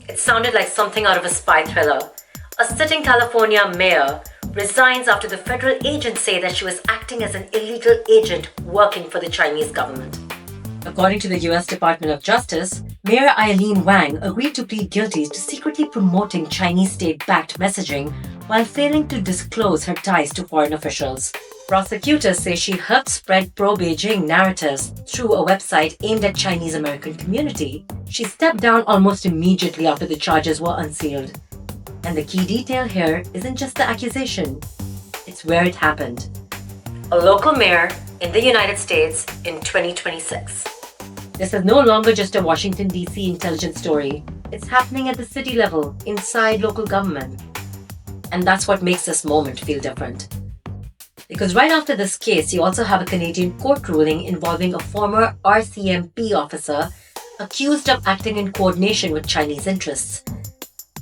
It sounded like something out of a spy thriller. A sitting California mayor resigns after the federal agents say that she was acting as an illegal agent working for the Chinese government. According to the US Department of Justice, Mayor Eileen Wang agreed to plead guilty to secretly promoting Chinese state-backed messaging while failing to disclose her ties to foreign officials. Prosecutors say she helped spread pro-Beijing narratives through a website aimed at Chinese American community. She stepped down almost immediately after the charges were unsealed. And the key detail here isn't just the accusation, it's where it happened. A local mayor in the United States in 2026. This is no longer just a Washington, D.C. intelligence story. It's happening at the city level, inside local government. And that's what makes this moment feel different. Because right after this case, you also have a Canadian court ruling involving a former RCMP officer accused of acting in coordination with Chinese interests.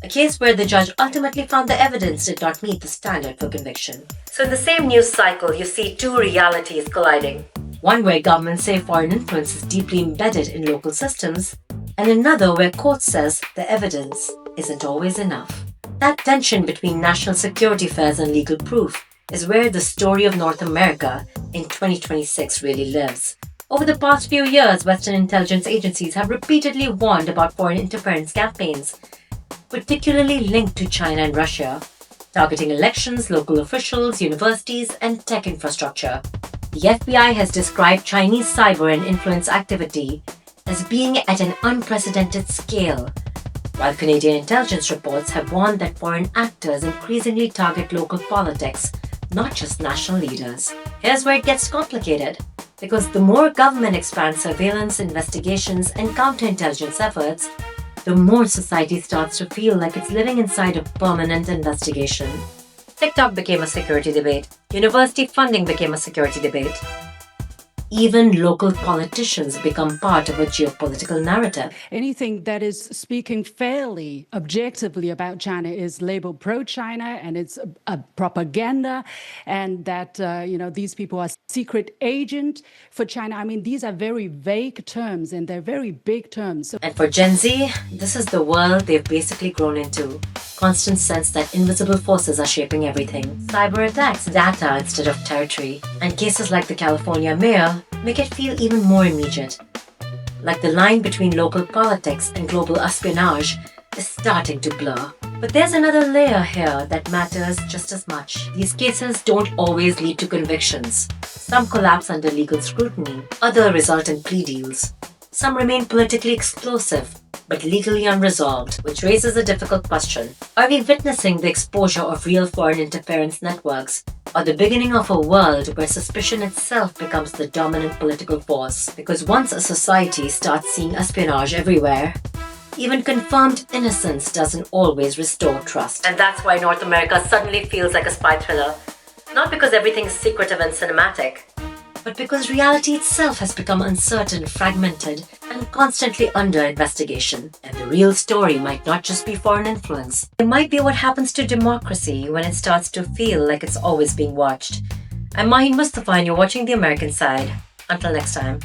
A case where the judge ultimately found the evidence did not meet the standard for conviction. So in the same news cycle, you see two realities colliding. One where governments say foreign influence is deeply embedded in local systems, and another where court says the evidence isn't always enough. That tension between national security fears and legal proof is where the story of North America in 2026 really lives. Over the past few years, Western intelligence agencies have repeatedly warned about foreign interference campaigns, particularly linked to China and Russia, targeting elections, local officials, universities, and tech infrastructure. The FBI has described Chinese cyber and influence activity as being at an unprecedented scale, while Canadian intelligence reports have warned that foreign actors increasingly target local politics, not just national leaders. Here's where it gets complicated, because the more government expands surveillance, investigations, and counterintelligence efforts, the more society starts to feel like it's living inside a permanent investigation. TikTok became a security debate. University funding became a security debate. Even local politicians become part of a geopolitical narrative. Anything that is speaking fairly, objectively about China is labeled pro-China, and it's a propaganda, and that these people are secret agent for China. I mean, these are very vague terms, and they're very big terms. And for Gen Z, this is the world they've basically grown into. Constant sense that invisible forces are shaping everything. Cyber attacks, data instead of territory. And cases like the California mayor make it feel even more immediate. Like the line between local politics and global espionage is starting to blur. But there's another layer here that matters just as much. These cases don't always lead to convictions. Some collapse under legal scrutiny, others result in plea deals. Some remain politically explosive, but legally unresolved, which raises a difficult question. Are we witnessing the exposure of real foreign interference networks, or the beginning of a world where suspicion itself becomes the dominant political force? Because once a society starts seeing espionage everywhere, even confirmed innocence doesn't always restore trust. And that's why North America suddenly feels like a spy thriller. Not because everything's secretive and cinematic, but because reality itself has become uncertain, fragmented, and constantly under investigation. And the real story might not just be foreign influence. It might be what happens to democracy when it starts to feel like it's always being watched. I'm Maheen Mustafa, and you're watching The American Side. Until next time.